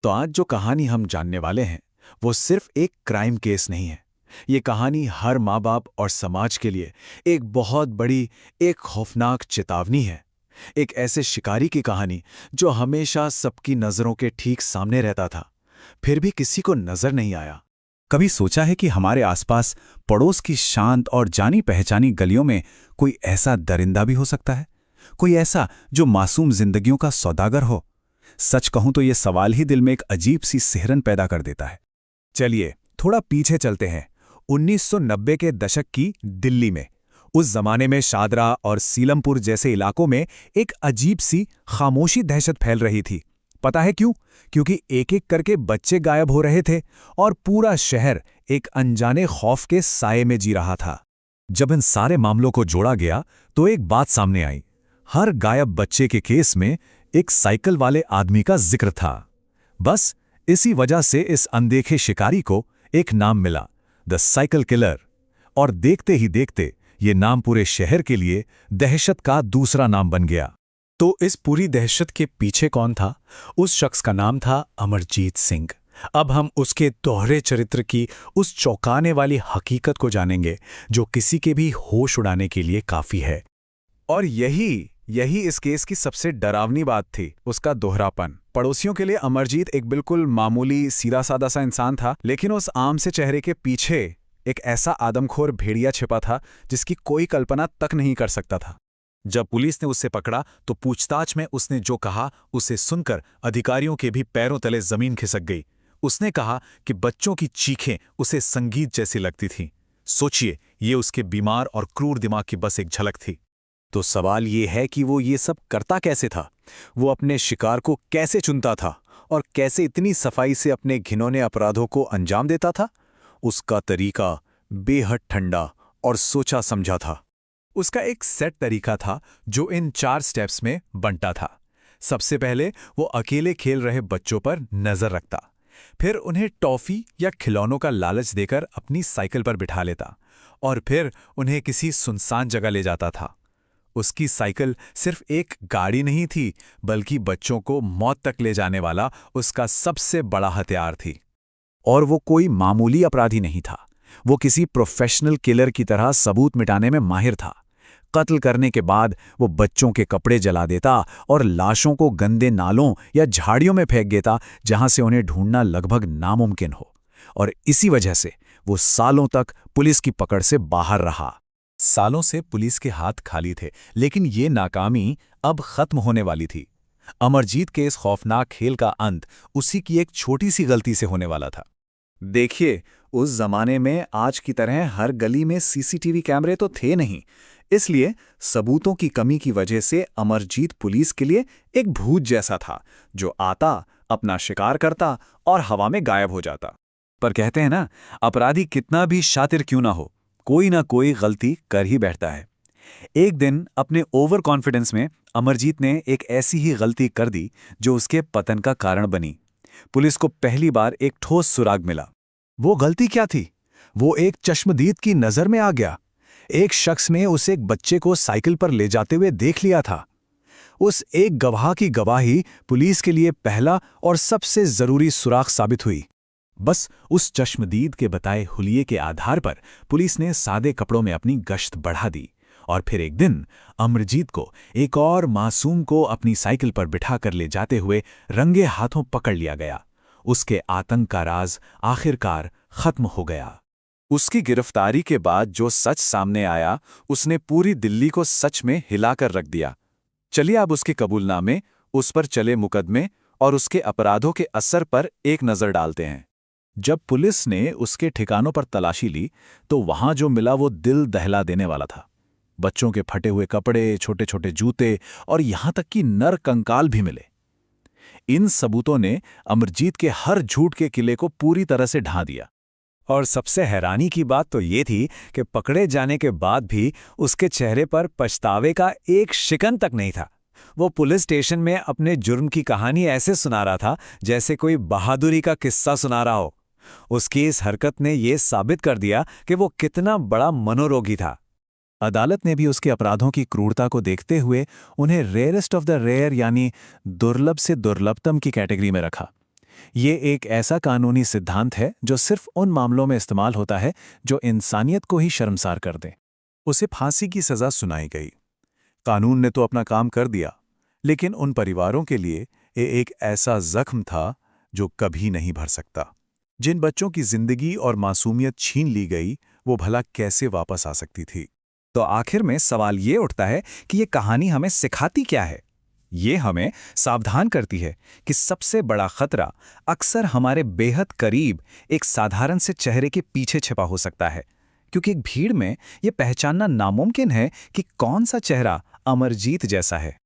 तो आज जो कहानी हम जानने वाले हैं वो सिर्फ एक क्राइम केस नहीं है। ये कहानी हर माँ बाप और समाज के लिए एक बहुत बड़ी, एक खौफनाक चेतावनी है। एक ऐसे शिकारी की कहानी जो हमेशा सबकी नज़रों के ठीक सामने रहता था, फिर भी किसी को नज़र नहीं आया। कभी सोचा है कि हमारे आसपास पड़ोस की शांत और जानी पहचानी गलियों में कोई ऐसा दरिंदा भी हो सकता है? कोई ऐसा जो मासूम जिंदगियों का सौदागर हो? सच कहूं तो ये सवाल ही दिल में एक अजीब सी सिहरन पैदा कर देता है। चलिए थोड़ा पीछे चलते हैं, 1990 के दशक की दिल्ली में। उस जमाने में शादरा और सीलमपुर जैसे इलाकों में एक अजीब सी खामोशी दहशत फैल रही थी। पता है क्यों? क्योंकि एक एक करके बच्चे गायब हो रहे थे और पूरा शहर एक अनजाने खौफ के साये में जी रहा था। जब इन सारे मामलों को जोड़ा गया तो एक बात सामने आई। हर गायब बच्चे के केस में एक साइकिल वाले आदमी का जिक्र था। बस इसी वजह से इस अनदेखे शिकारी को एक नाम मिला, द साइकिल किलर। और देखते ही देखते ये नाम पूरे शहर के लिए दहशत का दूसरा नाम बन गया। तो इस पूरी दहशत के पीछे कौन था? उस शख्स का नाम था अमरजीत सिंह। अब हम उसके दोहरे चरित्र की उस चौंकाने वाली हकीकत को जानेंगे जो किसी के भी होश उड़ाने के लिए काफी है। और यही इस केस की सबसे डरावनी बात थी, उसका दोहरापन। पड़ोसियों के लिए अमरजीत एक बिल्कुल मामूली सीधा सादा सा इंसान था, लेकिन उस आम से चेहरे के पीछे एक ऐसा आदमखोर भेड़िया छिपा था जिसकी कोई कल्पना तक नहीं कर सकता था। जब पुलिस ने उसे पकड़ा तो पूछताछ में उसने जो कहा उसे सुनकर अधिकारियों के भी पैरों तले जमीन खिसक गई। उसने कहा कि बच्चों की चीखें उसे संगीत जैसी लगती थीं। सोचिए, ये उसके बीमार और क्रूर दिमाग की बस एक झलक थी। तो सवाल ये है कि वो ये सब करता कैसे था? वो अपने शिकार को कैसे चुनता था और कैसे इतनी सफाई से अपने घिनौने अपराधों को अंजाम देता था? उसका तरीका बेहद ठंडा और सोचा समझा था। उसका एक सेट तरीका था जो इन 4 स्टेप्स में बंटा था। सबसे पहले वो अकेले खेल रहे बच्चों पर नजर रखता, फिर उन्हें टॉफी या खिलौनों का लालच देकर अपनी साइकिल पर बिठा लेता और फिर उन्हें किसी सुनसान जगह ले जाता था। उसकी साइकिल सिर्फ एक गाड़ी नहीं थी, बल्कि बच्चों को मौत तक ले जाने वाला उसका सबसे बड़ा हथियार थी। और वो कोई मामूली अपराधी नहीं था, वो किसी प्रोफेशनल किलर की तरह सबूत मिटाने में माहिर था। कत्ल करने के बाद वो बच्चों के कपड़े जला देता और लाशों को गंदे नालों या झाड़ियों में फेंक देता, जहां से उन्हें ढूंढना लगभग नामुमकिन हो। और इसी वजह से वो सालों तक पुलिस की पकड़ से बाहर रहा। सालों से पुलिस के हाथ खाली थे, लेकिन ये नाकामी अब खत्म होने वाली थी। अमरजीत के इस खौफनाक खेल का अंत उसी की एक छोटी सी गलती से होने वाला था। देखिए, उस जमाने में आज की तरह हर गली में सीसीटीवी कैमरे तो थे नहीं, इसलिए सबूतों की कमी की वजह से अमरजीत पुलिस के लिए एक भूत जैसा था, जो आता, अपना शिकार करता और हवा में गायब हो जाता। पर कहते हैं ना, अपराधी कितना भी शातिर क्यों ना हो, कोई ना कोई गलती कर ही बैठता है। एक दिन अपने ओवर कॉन्फिडेंस में अमरजीत ने एक ऐसी ही गलती कर दी जो उसके पतन का कारण बनी। पुलिस को पहली बार एक ठोस सुराग मिला। वो गलती क्या थी? वो एक चश्मदीद की नजर में आ गया। एक शख्स ने उसे एक बच्चे को साइकिल पर ले जाते हुए देख लिया था। उस एक गवाह की गवाही पुलिस के लिए पहला और सबसे जरूरी सुराग साबित हुई। बस उस चश्मदीद के बताए हुलिये के आधार पर पुलिस ने सादे कपड़ों में अपनी गश्त बढ़ा दी और फिर एक दिन अमरजीत को, एक और मासूम को अपनी साइकिल पर बिठाकर ले जाते हुए रंगे हाथों पकड़ लिया गया। उसके आतंक का राज आखिरकार खत्म हो गया। उसकी गिरफ्तारी के बाद जो सच सामने आया, उसने पूरी दिल्ली को सच में हिलाकर रख दिया। चलिए अब उसके कबूलनामे, उस पर चले मुकदमे और उसके अपराधों के असर पर एक नजर डालते हैं। जब पुलिस ने उसके ठिकानों पर तलाशी ली तो वहां जो मिला वो दिल दहला देने वाला था। बच्चों के फटे हुए कपड़े, छोटे छोटे जूते और यहां तक कि नर कंकाल भी मिले। इन सबूतों ने अमरजीत के हर झूठ के किले को पूरी तरह से ढा दिया। और सबसे हैरानी की बात तो ये थी कि पकड़े जाने के बाद भी उसके चेहरे पर पछतावे का एक शिकन तक नहीं था। वो पुलिस स्टेशन में अपने जुर्म की कहानी ऐसे सुना रहा था जैसे कोई बहादुरी का किस्सा सुना रहा हो। उसकी इस हरकत ने यह साबित कर दिया कि वो कितना बड़ा मनोरोगी था। अदालत ने भी उसके अपराधों की क्रूरता को देखते हुए उन्हें रेयरेस्ट ऑफ द रेयर यानी दुर्लभ से दुर्लभतम की कैटेगरी में रखा। ये एक ऐसा कानूनी सिद्धांत है जो सिर्फ उन मामलों में इस्तेमाल होता है जो इंसानियत को ही शर्मसार कर दे। उसे फांसी की सजा सुनाई गई। कानून ने तो अपना काम कर दिया, लेकिन उन परिवारों के लिए ये एक ऐसा जख्म था जो कभी नहीं भर सकता। जिन बच्चों की जिंदगी और मासूमियत छीन ली गई, वो भला कैसे वापस आ सकती थी? तो आखिर में सवाल ये उठता है कि ये कहानी हमें सिखाती क्या है। ये हमें सावधान करती है कि सबसे बड़ा खतरा अक्सर हमारे बेहद करीब एक साधारण से चेहरे के पीछे छिपा हो सकता है, क्योंकि एक भीड़ में ये पहचानना नामुमकिन है कि कौन सा चेहरा अमरजीत जैसा है।